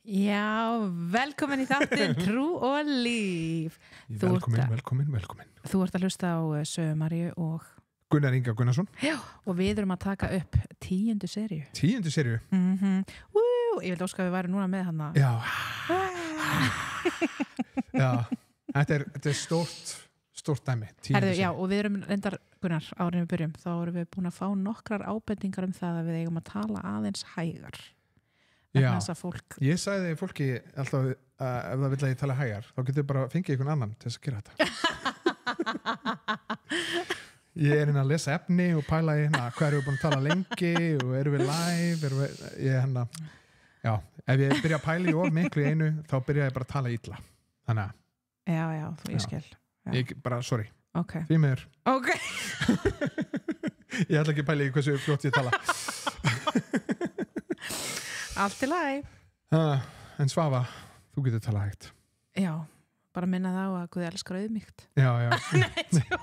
Já, velkomin í þáttinn Trú og líf. Velkomin. Þú ert að hlusta á Sögu Maríu og Gunnar Inga Gunnarsson. Já, og við erum að taka upp 10. seríu. 10. seríu? Ég vil óska að við værum núna með hana. Já. Já, þetta er stórt dæmi. Herðu, já, og við erum reyndar, Gunnar, árin við byrjum, þá erum við búin að fá nokkrar ábendingar það að við eigum að tala aðeins hægar. Já, ég sagði fólki alltaf ef það vill að ég tala hægar þá getur bara fengið einhvern annan til þess að gera þetta. Ég er að lesa efni og pæla í hvað erum við búin að tala lengi og erum við live, já, ef ég byrja að pæla í of miklu í einu þá byrja ég bara að tala illa. Þannig að Já, ég skil. Ég bara, sorry. Okay. Því miður. Ok. Ég ætla ekki að pæla í hversu fljótt ég tala. Allt í lagi. En Svafa, þú getur tala hægt. Já, bara minna þá að Guð elskar auðmýkt. Já.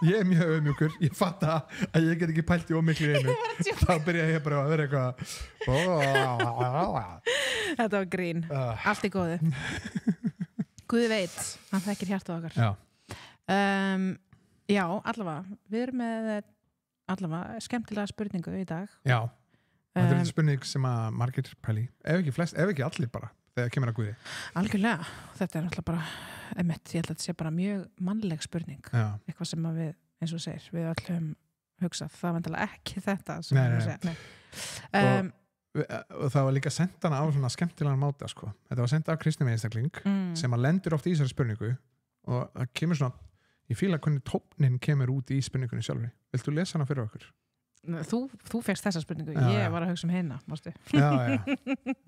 Ég er mjög auðmjúkur. Ég fatta að ég get ekki pælt í ómiklu í einu. Þá byrja ég bara að vera eitthvað. Þetta var grín. Allt í góðu. Guð veit, hann þekkir hjarta okkar. Já. Já, allavega. Við erum með allavega skemmtilega spurningu í dag. Já. Þetta er spurning sem að margir pæli, ef ekki allir bara, þegar kemur að Guði. Algjörlega, þetta er náttúrulega bara, ég held að þetta sé bara mjög mannleg spurning. Já. Eitthvað sem að við, eins og segir, við öllum hugsað, það var endilega ekki þetta. Nei. Og það var líka sendt hana á svona skemmtilegan máta, sko. Þetta var sendt af kristnum einstakling sem að lendur oft í þessari spurningu og það kemur svona, ég fíla hvernig tóninn kemur út í spurningunni sjálfri. Viltu lesa hana fyrir okkur? Þú fékkst þessa spurningu, ég var að hugsa hina, mástu. Já.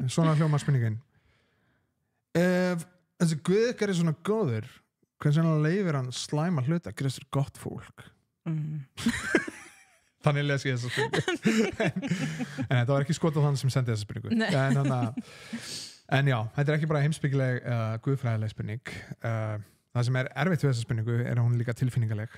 Svona hljómar spurningin. Ef þessi Guð ykkar er svona góður, hvernig svona leifir hann slæma hluta, gerist þér gott fólk? Þannig les ég þessa spurningu. En þetta var ekki skot á þann sem sendi þessa spurningu. En já, þetta er ekki bara heimspekileg guðfræðileg spurning. Það sem er erfitt við þessa spurningu er að hún er líka tilfinningaleg.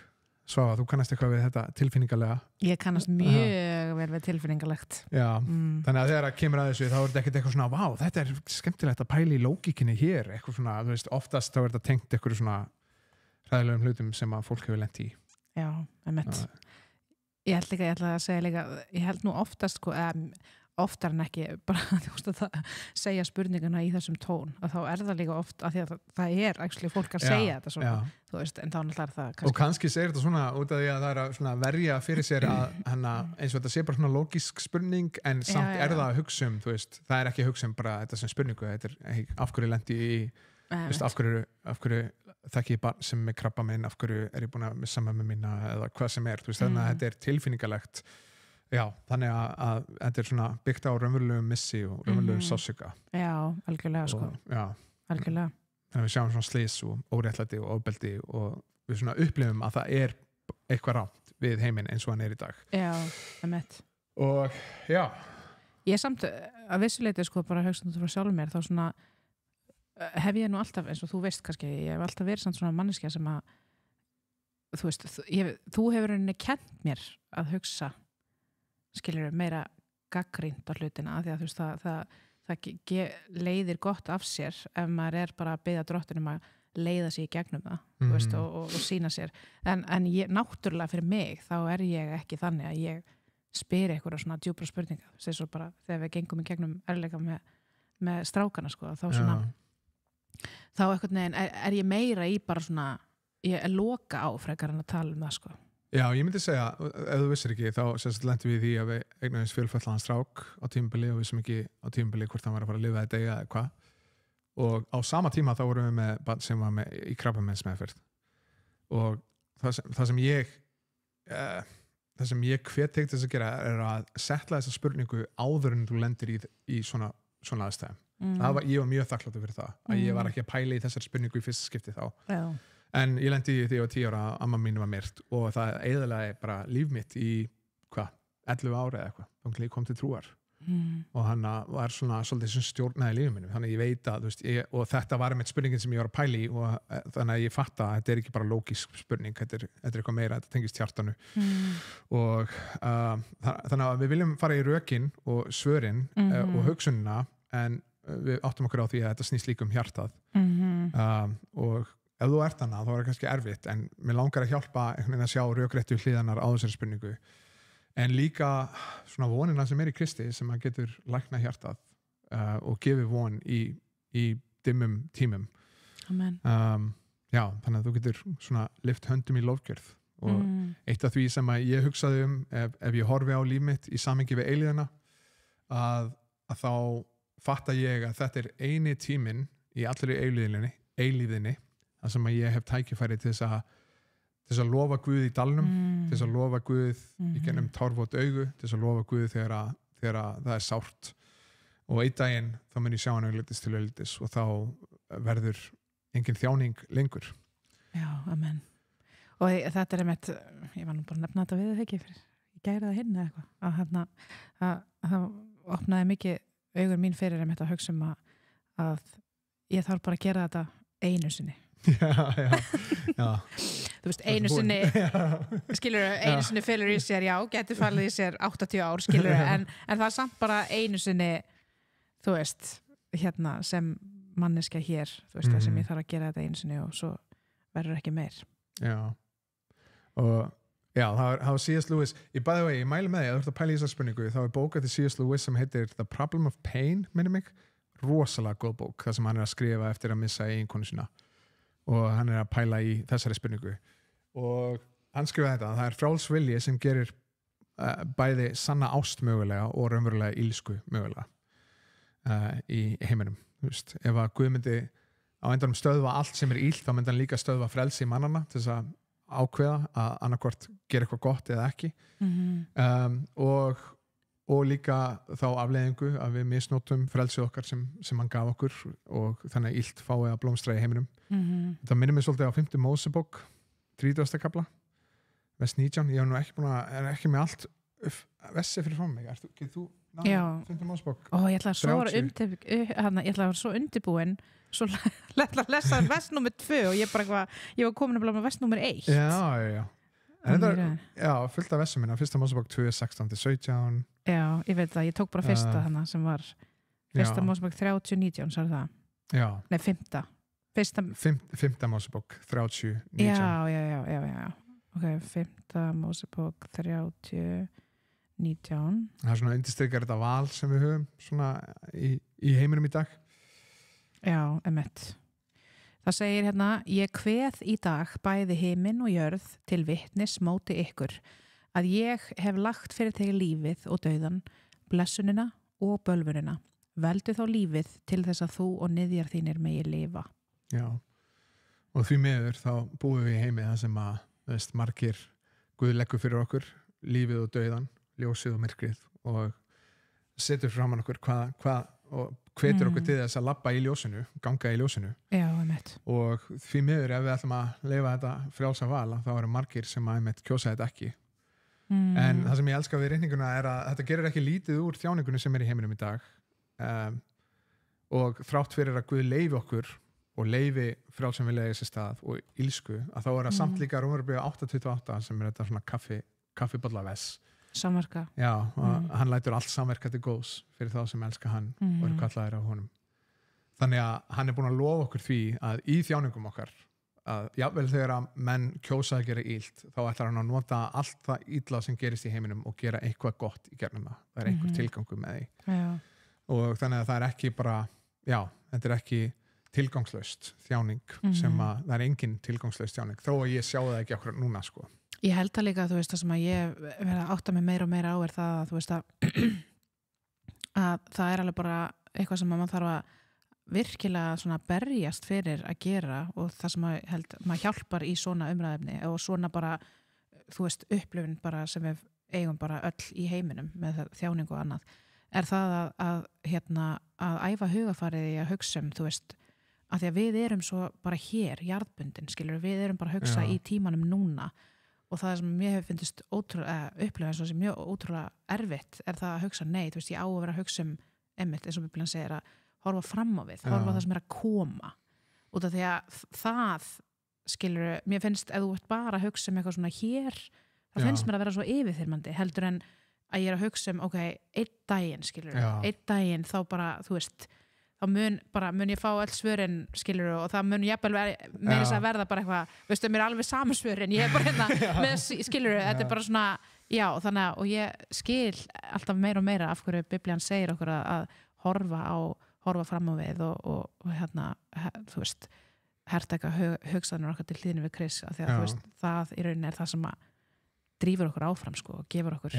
Svafa, þú kannast eitthvað við þetta tilfinningalega? Ég kannast mjög vel við tilfinningalegt. Já, þannig að þegar það kemur að þessu þá er þetta ekkert eitthvað svona, vá, þetta er skemmtilegt að pæla í lógikinni hér, eitthvað svona, þú veist, oftast þá er þetta tengt eitthvað svona hræðilegum hlutum sem að fólk hefur lent í. Já, ég ætla að segja líka, ég held nú oftast, sko, oftar en ekki bara að segja spurninguna í þessum tón og þá er það líka oft að því að það er actually fólk að segja þetta svona, þú veist, en þá náttúrulega það kannski... Og kannski segir þetta svona út af því að það er að verja fyrir sér að eins og þetta sé bara svona lógisk spurning en samt er það að hugsa þú veist, það er ekki að hugsa bara þetta sem spurningu, þetta er af hverju lendi í veist, af hverju þekki ég barn sem er krabba minn, af hverju er ég búin að missa mömmu mína eða hvað sem er, þú veist, þannig að þetta er tilfinningalegt. Já, þannig að þetta er svona byggt á raunverulegum missi og raunverulegum sársauka. Já, algjörlega, sko. Já. Algjörlega. Þannig að við sjáum svona slys og óréttlæti og ofbeldi og við svona upplifum að það er eitthvað rátt við heiminn eins og hann er í dag. Já, einmitt. Og, já. Ég samt að vissuleiti, sko, bara hugsandu frá sjálfum mér, þá svona hef ég nú alltaf, eins og þú veist kannski, ég hef alltaf verið samt svona manneskja sem að, þú veist, þú hefur rauninni kennt mér að hugsa skilur meira gagnrýnt á hlutina því að þú veist það leiðir gott af sér ef maður er bara að biðja drottinum að leiða sig í gegnum það þú veist, og sína sér en ég, náttúrulega fyrir mig þá er ég ekki þannig að ég spyr eitthvað svona djúpra spurninga þess að bara þegar við gengum í gegnum erleika með strákana sko þá svona þá eitthvað neginn er ég meira í bara svona ég er loka á frekar en að tala um það sko. Já, ég myndi segja, ef þú vissir ekki, þá lentum við í því að við eignuðumst fjölfætlaðan strák á tímabili og vissum ekki á tímabili hvort hann var að fara að lifa þetta eða hvað. Og á sama tíma þá vorum við með barn sem var í krabbameinsmeðferð. Og það sem ég hvet þig til þess að gera er að setla þessa spurningu áður en þú lendir í svona aðstæðum. Ég var mjög þakkláttur fyrir það, að ég var ekki að pæla í þessari spurningu í fyrsta skipti þá. Já. En ég lendi því ég var 10 ára að amma mín var myrt og það eyðilagði bara líf mitt í 11 ára eða eitthvað, þannig að ég kom til trúar og hann var svona svolítið sem stjórnaði lífið mínu, þannig að ég veit að þú veist, og þetta var einmitt spurningin sem ég var að pæla í og þannig að ég fatta að þetta er ekki bara lógisk spurning, þetta er eitthvað meira, þetta tengist hjartanu og þannig að við viljum fara í rökin og svörin og hugsunina en við áttum okkur á því að þetta snýst líka hjartað og ef þú ert hana þá er það kannski erfitt en mér langar að hjálpa einhvern veginn að sjá rökréttu hliðarnar á þessari spurningu en líka svona vonina sem í Kristi sem að getur lækna hjartað og gefið von í dimmum tímum Amen. Já, þannig að þú getur svona lyft höndum í lofgjörð og eitt af því sem að ég hugsaði ef ég horfi á líf mitt í samhengi við eilíðina að þá fatta ég að þetta er eini tíminn í allri eilíðinni þar sem að ég hef tækifæri til þess að lofa Guð í dalnum til þess að lofa Guð í gennum tárvot augu til þess að lofa Guð þegar það er sárt og einn daginn þá mun ég sjá hann auglítis til auglítis og þá verður engin þjáning lengur Já, amen og þetta einmitt, ég var nú bara að nefna þetta við það ekki fyrir, ég gæri það hinn eða eitthvað að það opnaði mikið augur mín fyrir einmitt að hugsa að ég þarf bara að gera þetta einu sinni Já Þú veist, einu sinni skilurðu, einu sinni felur í sér getur falið í sér 80 ár skilurðu, en það er samt bara einu sinni þú veist, sem manneskja hér, þú veist, sem ég þarf að gera þetta einu sinni og svo verður ekki meir Já og já, það var C.S. Lewis ég mæli með því að þú ert að pæla í þessa spurningu þá er bók eftir C.S. Lewis sem heitir The Problem of Pain, minnum mig rosalega góð bók, það sem hann er að skrifa eftir að missa eiginkonu sína og hann er að pæla í þessari spurningu og hann skrifa þetta það er frjáls vilji sem gerir bæði sanna ást mögulega og raunverulega ílsku mögulega í heiminum, þú veist, ef að Guð myndi á endanum stöðva allt sem er illt þá myndi hann líka stöðva frelsi í mannana til þess að ákveða að annarkvort gera eitthvað gott eða ekki og líka þá afleiðingu að við misnótum frelsið okkar sem hann gaf okkur og þannig að illt fái að blómstra í heiminum það minnir mig svolítið á 5. Mósebók 30. kapla vers 19, ég er ekki með allt vessi fyrir frá mig getur þú náðu 5. Mósebók ég ætla að vera svo undirbúin svo lætla að lesa vers nummer 2 og ég var komin að með vers nummer 1 Já fullt af versum minna 1. Mósebók 2, 16-17 Já, ég veit það, ég tók bara fyrsta hana sem var 1. Mósebók 30, 19 sagði það Já. Nei, 5. Mósebók 30, 19 Já ok, 5. Mósebók 30, 19 Það er svona undirstrykar þetta val sem við höfum svona í heiminum í dag Já, emmett. Það segir hérna, ég kveð í dag bæði himinn og jörð til vitnis móti ykkur, að ég hef lagt fyrir þig lífið og dauðan, blessunina og bölvunina. Veldu þá lífið til þess að þú og niðjar þínir megi lifa. Já, og því miður þá búum við í heimi það sem að, veist, margir Guð leggur fyrir okkur, lífið og dauðan, ljósið og myrkrið og setur framan okkur hvað og hvetur okkur til þess að labba í ljósinu, ganga í ljósinu. Já, einmitt. Og því miður ef við ætlum að leyfa þetta frjálsa val, þá eru margir sem að einmitt kjósa þetta ekki. En það sem ég elska við reikninguna er að þetta gerir ekki lítið úr þjáningunni sem er í heiminum í dag. Og þrátt fyrir að Guð leyfi okkur og leyfi frjálsum vilja sér stað og ílsku, að þá er það samt líka Rómarbréf 8:28 sem er þetta svona kaffibollaves. Samverka. Já, hann lætur allt samverka til góðs fyrir þá sem elska hann og eru kallaðir af honum. Þannig að hann er búin að lofa okkur því að í þjáningum okkar að jafnvel þegar að menn kjósa að gera illt þá ætlar hann að nota allt það illa sem gerist í heiminum og gera eitthvað gott í gegnum það. Það er einhver tilgangur með því. Og þannig að það er ekki bara, þetta er ekki tilgangslaust þjáning sem að það er engin tilgangslaust þjáning þó að ég sjá það ekki okkur núna sko. Ég held að líka, þú veist, það sem að ég verða að átta mig meira og meira á er það að, þú veist, að það er alveg bara eitthvað sem maður þarf að virkilega svona berjast fyrir að gera og það sem maður hjálpar í svona umræðefni og svona bara, þú veist, upplifun bara sem við eigum bara öll í heiminum með þjáningu og annað, er það að æfa hugafarið í að hugsa þú veist, að því að við erum svo bara hér, jarðbundin, skilur, við erum bara að hugsa í tímanum núna. Og það sem mér hefur finnst upplifað eins og sem mjög ótrúlega erfitt er það að hugsa nei, þú veist, ég á að vera að hugsa einmitt, eins og Biblían segir að horfa fram á við, horfa á það sem er að koma út af því að það skilur, mér finnst ef þú ert bara að hugsa eitthvað svona hér, það finnst mér að vera svo yfirþyrmandi, heldur en að ég er að hugsa ok, einn daginn skilur, einn daginn þá bara, þú veist, þá mun ég fá öll svörin skilur og það mun jafnvel meira þess að verða bara eitthvað, veistu, mér er alveg saman svörin ég bara með skilur þetta bara svona, þannig að og ég skil alltaf meira og meira af hverju Biblían segir okkur að horfa fram á við og þú veist hertaka hugsanir okkar til hlýðinu við Kris af því að þú veist, það í rauninni það sem að drífur okkur áfram sko og gefur okkur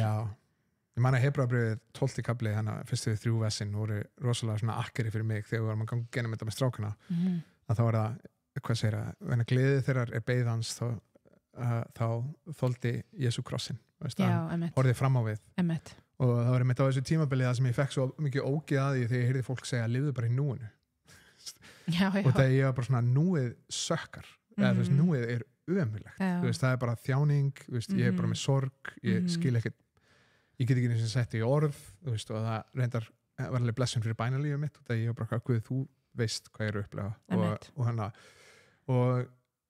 Ég man að Hebreabréfið 12. kafli þannig að fyrstu 3 versin voru rosalega svona akkeri fyrir mig þegar við varum að ganga genum þetta með strákana að þá var það, hvað segir það venna gleðið þeirrar beiðans þá þoldi Jesú krossin horfði fram á við og það var einmitt á þessu tímabili það sem ég fekk svo mikið ógeð að því þegar ég heyrði fólk segja lifðu bara í núinu og þegar ég var bara svona núið sökkar eða þú veist núið er ömurlegt þú veist það er bara þjáning þú veist ég er bara með sorg ég skil ekkert ég get ekki eins og sett í orð þú veist og það reyndar var alveg blessun fyrir bænalífið mitt og það ég var bara hvað þú veist hvað ég er að upplega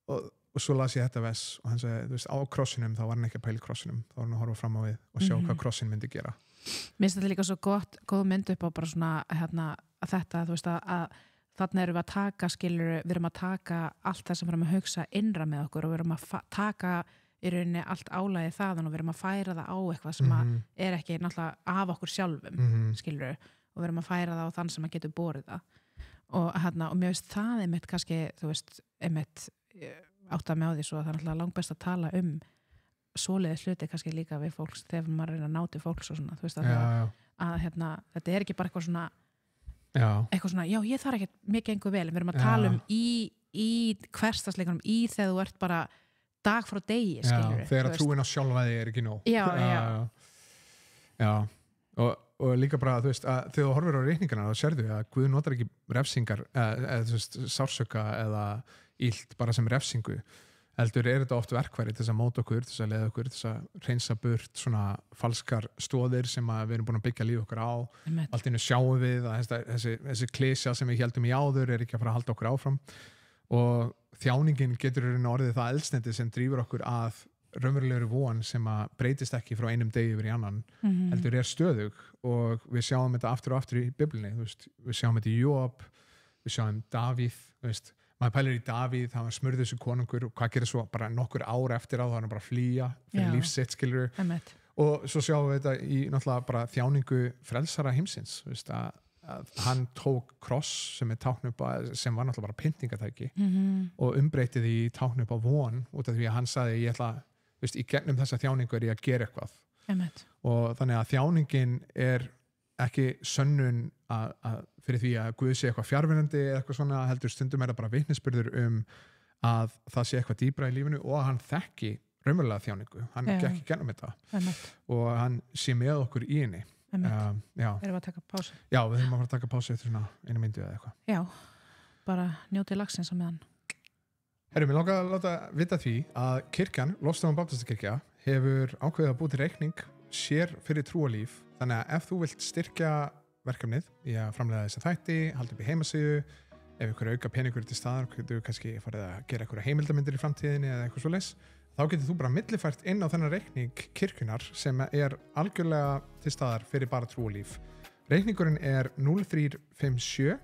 og svo las ég þetta vers og hann sagði þú veist á krossinum þá var hann ekki að pæla í krossinum þá var hann að horfa fram á við og sjá hvað krossin myndi gera Mér finnst þetta líka svo góð mynd upp á bara svona að þetta þú veist að þarna erum við að taka skilur við erum að taka allt það sem við erum að hugsa innra með okkur og við erum að taka í rauninni allt álagið þaðan og við erum að færa það á eitthvað sem er ekki náttúrulega af okkur sjálfum skilur og við erum að færa það á þann sem að getur borið það og mér finnst það einmitt kannski þú veist einmitt átt að með á því svo að það er náttúrulega langbest að tala svoleiðis hluti kannski líka við fólks þegar maður reyna að ná til fólks og svona þú veist að þetta er ekki bara eitthvað svona ég þarf ekki mikið einhver vel við erum að tala í hversdagsleikunum þegar þú ert bara dag frá degi þegar að trúin á sjálfa þig er ekki nóg og líka bara þú veist að þegar þú horfir á reikningana þá sérðu að Guð notar ekki refsingar eða þú veist sársöka eða illt bara sem refsingu heldur er þetta oft verkfæri til þess að móta okkur til þess að leiða okkur, til þess að hreinsa burt svona falskar stóðir sem við erum búin að byggja líf okkur á allt innu sjáum við að þessi klísja sem við héldum í áður er ekki að fara að halda okkur áfram og þjáningin getur orðið það eldsneyti sem drífur okkur að raunverulegri von sem að breytist ekki frá einum degi yfir í annan heldur er stöðug og við sjáum þetta aftur og aftur í Biblíunni við sjáum þetta í Jóab við sjáum Davíð maður pælir í Davíð, hann var smurður þessu konungur og hvað gerir svo bara nokkur ár eftir á þá hann bara að flýja fyrir lífsitt skilur og svo sjáum við þetta í náttúrulega bara þjáningu frelsara heimsins að hann tók kross sem er tákn upp á, sem var náttúrulega bara pyntingatæki og umbreytið í tákn upp á von út af því að hann sagði ég ætla, í gegnum þessa þjáningu er ég að gera eitthvað og þannig að þjáningin er ekki sönnun að fyrir því að Guð sé eitthvað fjarvinnandi eða eitthvað svona heldur stundum er það bara vitnisburður að það sé eitthvað dýbra í lífinu og að hann þekki raunverulega þjáningu, hann gekk í gennum þetta og hann sé með okkur í henni Erum við að taka pásu? Já, við þurfum að fara að taka pásu eftir svona einu myndu eða eitthvað Já, bara njótið lagsins á meðan Mér langar að láta vita því að kirkjan, Lofstofan Baptistakirkja hefur ákveðið að búið til reikning sér fyrir trú og líf þannig að ef þú vilt styrkja verkefnið í að framleiða þessa þætti, halda upp í heimasíðu ef ykkur auka peningur til staðar getur kannski farið að gera eitthvað heimildamindir í framtíðinni eða eitthvað svoleiðis þá getur þú bara millifært inn á þennan reikning kirkjunar sem er algjörlega til staðar fyrir bara trú og líf reikningurinn er 0357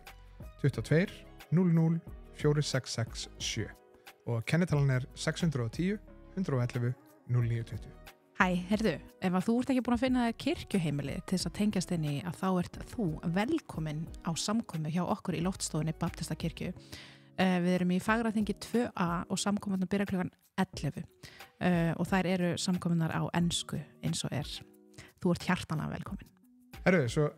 22 00 4667 og kennitalan er 610 111 0920 Hæ, heyrðu, ef að þú ert ekki búin að finna kirkjuheimili til þess að tengjast inn í að þá ert þú velkomin á samkomu hjá okkur í Loftstofunni Baptistakirkju. Við erum í Fagraþingi 2A og samkomunar byrja klukkan 11 og þær eru samkomunar á ensku eins og er. Þú ert hjartanlega velkomin. Heyrðu, svo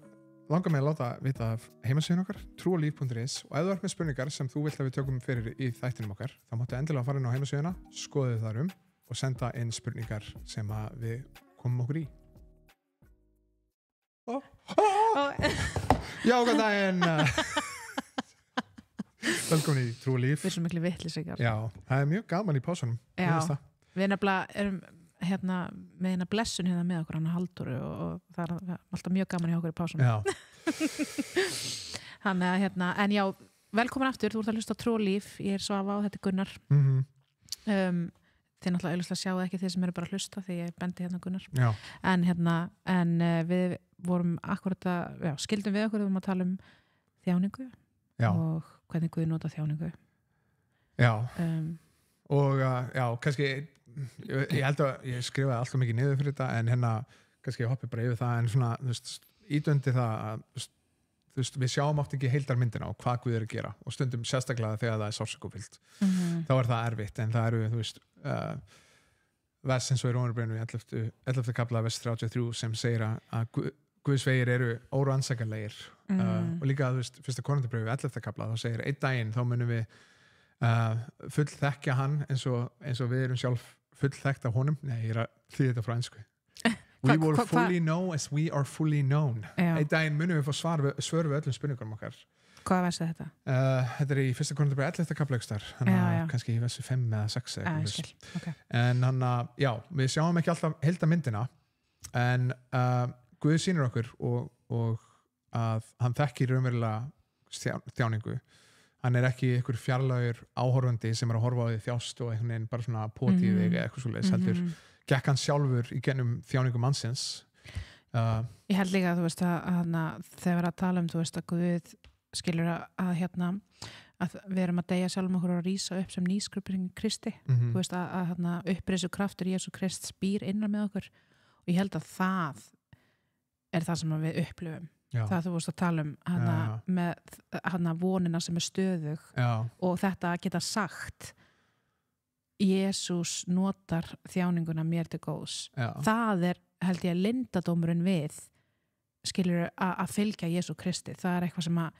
langar mig að láta vita af heimasíðun okkar, trúolíf.is og ef þú ert með spurningar sem þú vilt að við tökum fyrir í þættinum okkar, þá máttu endilega fara inn á heimasíðuna, skoðu þar og senda inn spurningar sem að við komum okkur í. Já, góðan daginn! Velkomin í Trú og líf. Við erum svo miklu vitleysingar. Já, það er mjög gaman í pásunum. Já, við erum með blessun með okkur, hann Halldóru og það er alltaf mjög gaman í okkur í pásunum. Já. Þannig að, en já, velkomin aftur, þú ert að hlusta á Trú og líf, ég er Svava og þetta er Gunnar. Þið náttúrulega auðvitað sjáu ekki þeir sem eru bara að hlusta því ég bendi hérna Gunnar en við vorum akkurat skildum við okkur, við vorum að tala þjáningu og hvernig Guð nota þjáningu. Og kannski ég held að ég skrifaði alltaf mikið niður fyrir þetta en kannski ég hoppi bara yfir það en svona, ídöndi það að við sjáum oft ekki heildarmyndina og hvað Guð að gera og stundum sérstaklega þegar það sársaukafullt. Þá það erfitt en það eru, vers eins og í Rómarbréfinu 11. kafla vers 33 sem segir að Guðs vegir eru órannsakanlegir og líka, 1. Korintharbréfi 11. kafla þá segir einn daginn þá munum við fullþekkja hann eins og við erum sjálf fullþekkt af honum. Nei, ég að þýða þetta frá ensku. We will fully know as we are fully known. Einn daginn munum við fá svör við öllum spurningunum okkar. Hvað versi þetta? Þetta í 1. Korintharbréfi 11. kafla kannski í versi 5 eða 6 en við sjáum ekki alltaf heildarmyndina en Guð sýnir okkur og að hann þekkir raunverulega þjáningu. Hann ekki einhver fjarlægur áhorfandi sem að horfa á því þjást og einhvern veginn bara svona potið þig eða eitthvað svoleiðis heldur gekk hann sjálfur í gennum þjáningu mannsins. Ég held líka að þegar að tala að Guð skilur að við erum að deyja sjálfum okkur og rísa upp sem nýskrupur Kristi. Að upprisu kraftur Jesú Krist býr innan með okkur og ég held að það það sem við upplifum. Það þú vorst að tala með vonina sem stöðug og þetta að geta sagt Jesús notar þjáninguna mér til góðs. Það held ég leyndardómurinn við skilur að fylgja Jesú Kristi. Það eitthvað sem að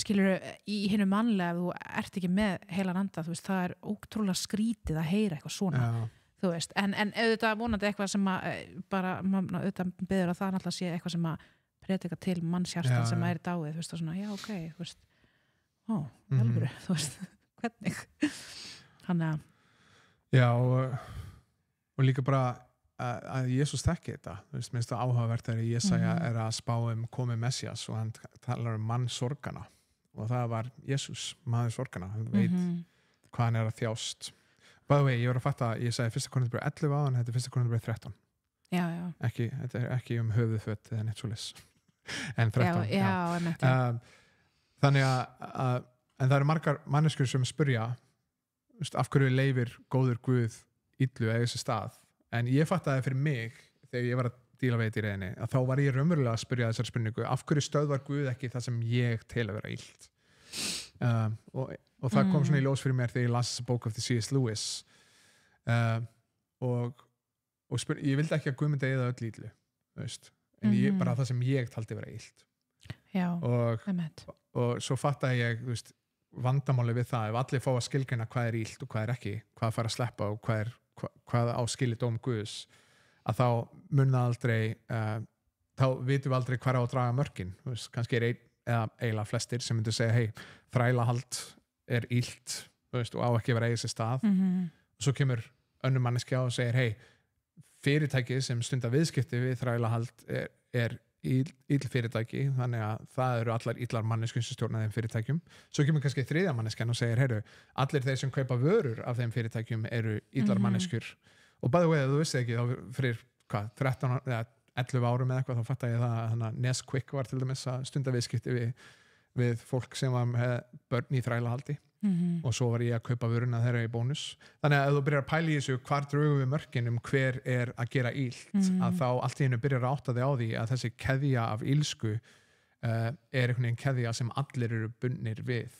skilur í hinu mannlega þú ert ekki með heilan anda, það ótrúlega skrítið að heyra eitthvað svona. En auðvitað vonandi eitthvað sem að bara auðvitað beður að það náttúrulega sé eitthvað sem að predika til mannshjartan sem er dáið, svona, alvöru, hvernig þannig að og líka bara að Jesús þekki þetta, minnst það áhugavert þegar Jesaja að spá komi Messias og hann talar mann sorgana og það var Jesús, maður sorgana hann veit hvað hann að þjást. By the way, ég var að fatta ég sagði 1. Korintharbréf 11 áðan, þetta 1. Korintharbréf 13 þetta ekki höfuðföt eða neitt svoleiðis en 13 þannig að en það eru margar manneskjur sem spyrja af hverju leifir góður Guð illu eða þessi stað en ég fattaði fyrir mig þegar ég var að díla við þetta í reyðinni að þá var ég raunverulega að spyrja þessar spurningu af hverju stöðvar Guð ekki það sem ég tel að vera illt og það kom svona í ljós fyrir mér þegar ég las þessa bók eftir C.S. Lewis og ég vildi ekki að Guð myndi eða öll illu en bara það sem ég taldi vera illt og svo fattaði ég vandamáli við það ef allir fá að skilgreina hvað illt og hvað ekki hvað fara að sleppa og hvað á skilið dóm Guðs að þá mun það aldrei þá vitum við aldrei hvað á að draga mörkin kannski eða eiginlega flestir sem myndu segja hei, þrælahald illt og á ekki að vera eigið sér stað og svo kemur önnur manneskja og segir hei, fyrirtækið sem stundar viðskipti við þrælahald ill fyrirtæki, þannig að það eru allar illar manneskjum sem stjórna þeim fyrirtækjum. Svo kemur kannski þriðja manneskjan og segir, heyru, allir þeir sem kaupa vörur af þeim fyrirtækjum eru illar manneskjur. Og by the way, þú vissi ekki, þá fyrir 13 eða 11 árum eða eitthvað, þá fatta ég það að Nesquik var til dæmis að stunda viðskipti við fólk sem var með börn í þrælahaldi og svo var ég að kaupa vöruna þeirra í bónus. Þannig að ef þú byrjar að pæla í þessu hvar drögum við mörkin hver að gera illt, að þá allt í hennu byrjar að átta þig á því að þessi keðja af illsku einhvern veginn keðja sem allir eru bundnir við,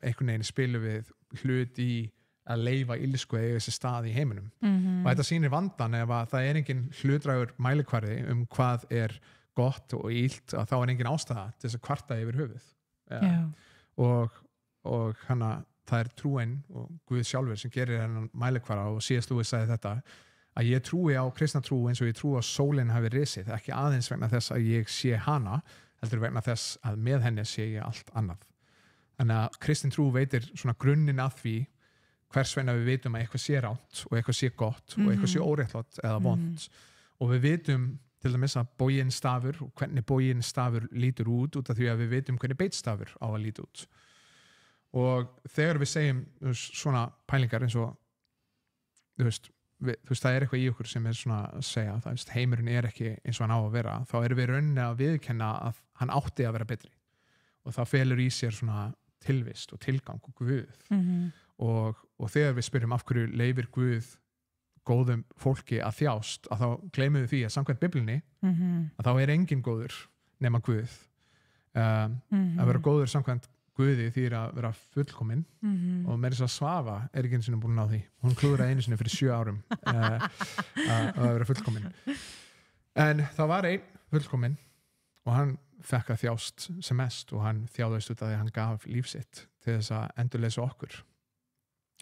einhvern veginn spilu við hlut í að leyfa illsku eða þessi stað í heiminum. Og þetta sýnir vandan ef að það engin hlutdrægur mælikvarði hvað gott og illt, að þá engin ástæða til þess að kvarta yfir höfuð. Og það trúin og Guð sjálfur sem gerir hennan mælikvara og C.S. Lewis sagði þetta að ég trúi á kristna trú eins og ég trú að sólin hafi risið, ekki aðeins vegna þess að ég sé hana, heldur vegna þess að með henni sé ég allt annað. Þannig að kristin trú veitir svona grunninn að því hvers vegna við vitum að eitthvað sé rátt og eitthvað sé gott og eitthvað sé óréttlátt eða vont og við vitum til dæmis að boginn stafur og hvernig boginn stafur lítur út af því að við vitum hvernig beitstafur á að líta út. Og þegar við segjum svona pælingar eins og það eitthvað í okkur sem svona að segja að heimurinn ekki eins og hann á að vera, þá erum við rauninni að viðurkenna að hann átti að vera betri og það felur í sér svona tilvist og tilgang og Guð og þegar við spyrjum af hverju leyfir Guð góðum fólki að þjást að þá gleymum við því að samkvæmt Biblíunni að þá engin góður nema Guð að vera góður samkvæmt Guði þýðir að vera fullkominn og meira þess að Svafa ekki einu sinni búin að ná því hún klúðraði einu sinni fyrir 7 árum að vera fullkominn en það var einn fullkominn og hann fekk að þjást sem mest og hann þjáðist út af því að hann gaf líf sitt til þess að endurleysa okkur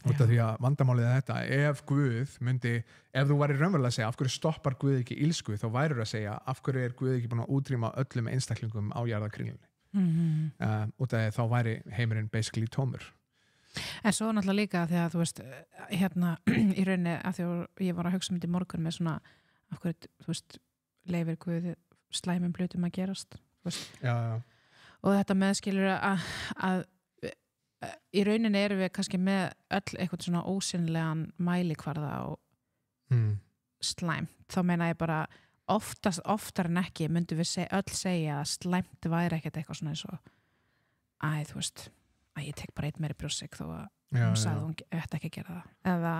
út af því að vandamálið er þetta ef Guð myndi, ef þú væri raunverulega að segja af hverju stoppar Guð ekki ílsku þá værir að segja af hverju Guð ekki búin að útrýma öllum einstaklingum á jarðarkringlunni út af því þá væri heimurinn basically tómur En svo náttúrulega líka því að þú veist hérna í rauninni að því að ég var að hugsa í morgun með svona af hverju þú veist leyfir Guð slæmum hlutum að gerast já. Og þetta meðskilur að í rauninni erum við kannski með öll eitthvað svona ósynlegan mælikvarða á slæmt þá meina ég bara oftar en ekki myndum við öll segja að slæmt væri ekkert eitthvað svona eins og þú veist ég tek bara eitt meiri brjósik þó að hún sagði hún ætti ekki að gera það eða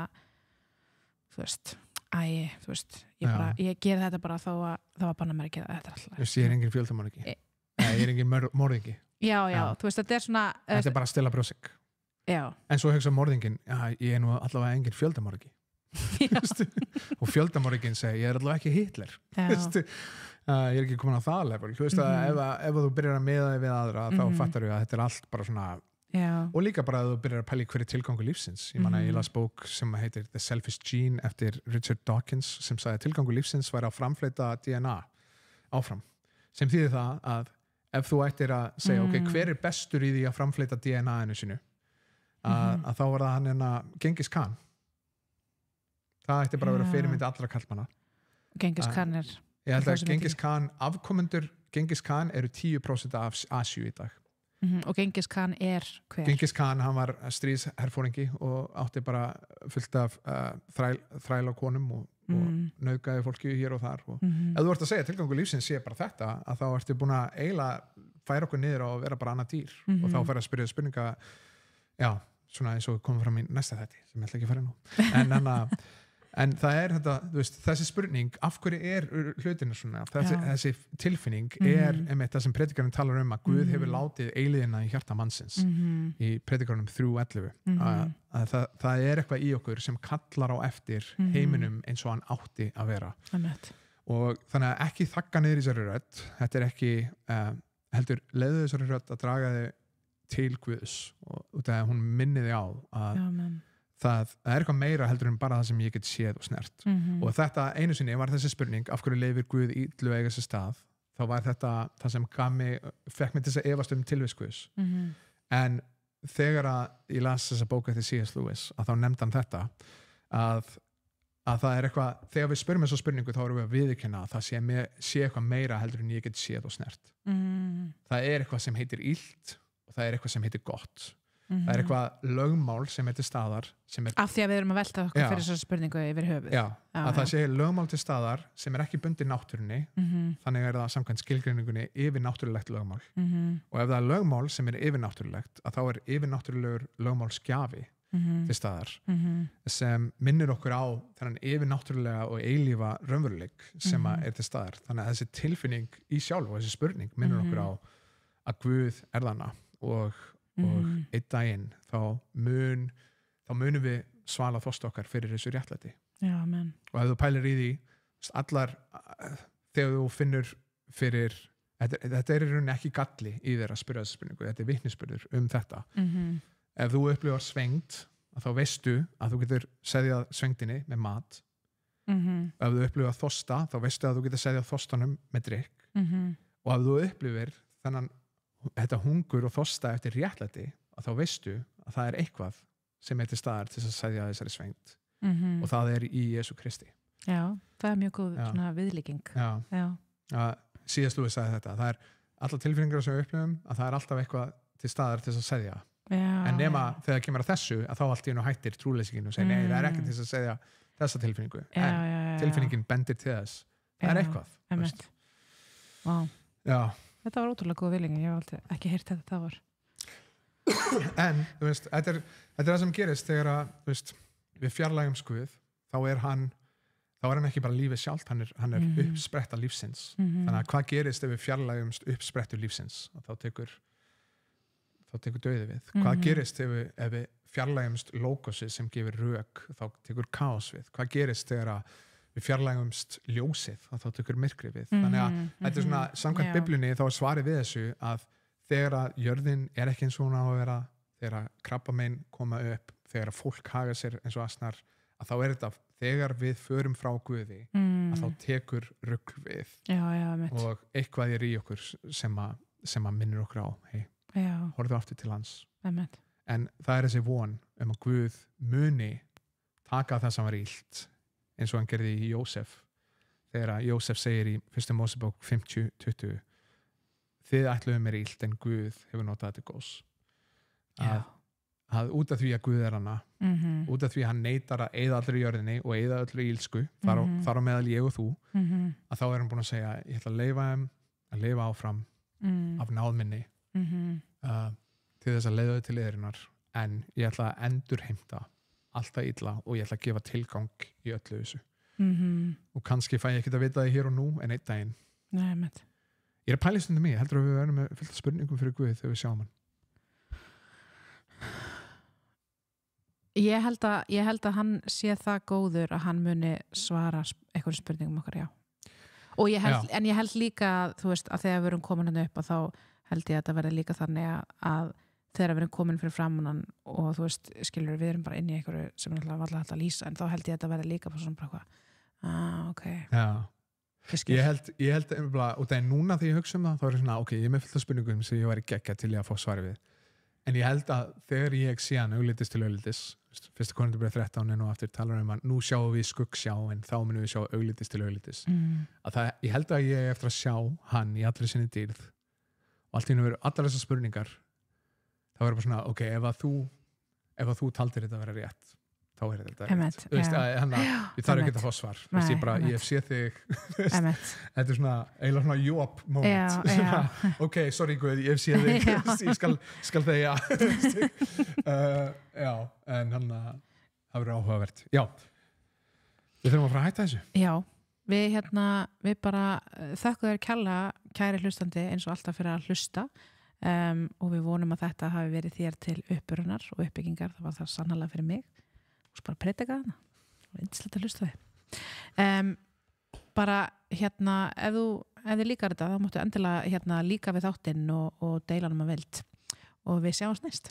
þú veist þú veist ég gera þetta bara þó að það var banna mér að gera þetta alltaf ég engin fjöldamorðingi ég engin morðingi já, þú veist þetta svona þetta bara að stela brjósik en svo hugsa morðingin ég nú allavega engin fjöldamorðingi og fjöldamorðingin segi ég allavega ekki Hitler ég ekki komin á það level þú veist að ef þú byrjar að miða við aðra þá fattar við að þetta allt bara svona og líka bara að þú byrjar að pæla í hverju tilgangu lífsins ég manna ég las bók sem heitir The Selfish Gene eftir Richard Dawkins sem sagði að tilgangu lífsins væri að framfleyta DNA áfram sem þýðir það að ef þú ættir að segja ok, hver bestur í því að framfleyta DNA-inu sínu að þá var það hann Genghis Khan það ætti bara að vera fyrirmyndi allra kallmanna Genghis Khan ég held að Genghis Khan afkomendur Genghis Khan eru 10% af Asíu í dag og Genghis Khan hver? Genghis Khan, hann var stríðsherforingi og átti bara fullt af þræla konum og nauðgaði fólki hér og þar og ef þú ert að segja tilgangu lífsins sé bara þetta að þá ertu búin að eiginlega færa okkur niður og vera bara annað dýr og þá fer að spyrja spurninga svona eins og komum fram í næsta þætti sem ég ætla ekki að fara nú en það þetta, þú veist, þessi spurning af hverju hlutinu svona þessi tilfinning einmitt það sem predikarinn talar að Guð hefur látið eilíðina í hjarta mannsins í predikarunum 3:11 að það eitthvað í okkur sem kallar á eftir heiminum eins og hann átti að vera og þannig að ekki þagga niður í þessari rödd þetta ekki heldur leiðu þessari rödd að draga þig til Guðs og út af að hún minni þig á að það eitthvað meira heldur en bara það sem ég get séð og snert og þetta einu sinni var þessi spurning af hverju leyfir Guð illu eiga sér stað þá var þetta það sem fekk mig til þess að efast tilvist Guðs en þegar að ég las þessa bók eftir C.S. Lewis að þá nefndi hann þetta að það eitthvað þegar við spyrjum þessu spurningu þá erum við að viðurkenna að það sé eitthvað meira heldur en ég get séð og snert það eitthvað sem heitir illt og það eitthvað sem heitir gott það eitthvað lögmál sem til staðar af því að við erum að velta okkur fyrir þessu spurningu yfir höfuð að það sé lögmál til staðar sem ekki bundið náttúrunni þannig það samkvæmt skilgreiningunni yfirnáttúrulegt lögmál og ef það lögmál sem yfirnáttúrulegt að þá yfirnáttúrulegur lögmálsgjafi til staðar sem minnir okkur á þennan yfirnáttúrulega og eilífa raunveruleik sem til staðar þannig að þessi tilfinning í sjálf og þessi spurning minnir okkur á að Guð þarna og einn daginn þá munum við svala þost okkar fyrir þessu réttlæti og ef þú pælir í því allar þegar þú finnur fyrir þetta í rauninni ekki galli í þér að spyrja þessu spurningu þetta vitnisspurður þetta ef þú upplifar svengd þá veistu að þú getur seðjað svengdinni með mat ef þú upplifar þosta þá veistu að þú getur seðjað þostanum með drykk og ef þú upplifir þennan þetta hungur og þosta eftir réttlæti að þá veistu að það eitthvað sem til staðar til að segja þessari svengd og það í Jesú Kristi það mjög góð svona viðlíking C.S. Lewis sagði þetta það allar tilfinningar sem við upplifum að það alltaf eitthvað til staðar til að segja en nema þegar kemur að þessu að þá allt í hennu hættir trúleysingin og segja nei það ekki til að segja þessa tilfinningu en tilfinningin bendir til þess það eitthvað Þetta var ótrúlega góð viljingi, ég hef aldrei ekki heyrt þetta það var. En, þú veist, þetta er það sem gerist þegar að, þú veist, við fjarlægjumst Guð, þá er hann ekki bara lífið sjálft, hann er uppspretta lífsins. Þannig að hvað gerist ef við fjarlægjumst uppsprettu lífsins? Þá tekur dauði við. Hvað gerist ef við fjarlægjumst logosið sem gefur rök, þá tekur kaos við. Hvað gerist þegar að við fjarlægjumst ljósið, þá tekur myrkrið við. Þannig að þetta er svona, samkvæmt Biblíunni, þá er svarið við þessu að þegar að jörðin er ekki eins og hún á að vera, þegar að krabbamein koma upp, þegar að fólk haga sér eins og asnar, að þá er þetta, þegar við förum frá Guði, að þá tekur rugl við. Og eitthvað er í okkur sem að minnir okkur á, hei, horfðu aftur til hans. En það er þessi von að Guð muni taka það sem var illt, eins og hann gerði í Jósef. Þegar að Jósef segir í 1. Mósebók 50:20, þið ætluðu mér illt en Guð hefur notað þetta góðs. Að út af því að Guð er hana, út af því að hann neitar að eyða allri jörðinni og eyða allri ílsku, þar á meðal ég og þú, að þá er hann búin að segja, ég ætla að leyfa þeim að lifa áfram af náðminni til þess að leiða þau til yðrinnar, en ég ætla að endurheimta allt það illa og ég ætla að gefa tilgang í öllu þessu. Og kannski fæ ég ekki að vita það hér og nú en einn daginn. Ég er að pæla stundum mig, heldur að við verðum með fullt spurningum fyrir Guð þegar við sjáum hann. Ég held að hann sé það góður að hann muni svara einhverjum spurningum okkar, já. Og ég held líka, þú veist, að þegar við erum komin hann upp, að þá held ég að þetta verði líka þannig að þegar við erum komin fyrir framann og þú veist, skilur við erum bara inn í einhverju sem er alltaf að lýsa, en þá held ég að þetta verði líka bara svona bara eitthvað, ok. Ég held og það er núna þegar ég hugsa um það, þá er það svona, ok, ég er með fullt af spurningum sem ég væri geggjað til ég að fá svari við. En ég held að þegar ég sé hann auglitis til auglitis, 1. Korintharbréf 13 og aftur talar um að nú sjáum við skuggsjá en þá munum við sjá auglitis til auglitis. Ég held að ég eftir að sjá hann í allri sinni dýrð og allt í einu verður allar þessar spurningar, þá er bara svona, ok, ef að þú taldir þetta að vera rétt, þá er þetta rétt. Ég þarf ekki að fá svar. Ég hef séð þig. Þetta er svona, eiginlega svona Job moment. Ok, sorry Guð, ég hef séð þig. Ég skal þegja. En það verður áhugavert. Já, við þurfum að fara að hætta þessu. Já, við bara þökkum þér kærlega, kæri hlustandi, eins og alltaf fyrir að hlusta. Og við vonum að þetta hafi verið þér til uppbyrjunar og uppbyggingar, það var það sannarlega fyrir mig og bara predika þarna og yndislegt að hlusta þið bara ef þið líkar þetta þá máttu endilega líka við þáttinn og deila hann um að vild og við sjáumst næst.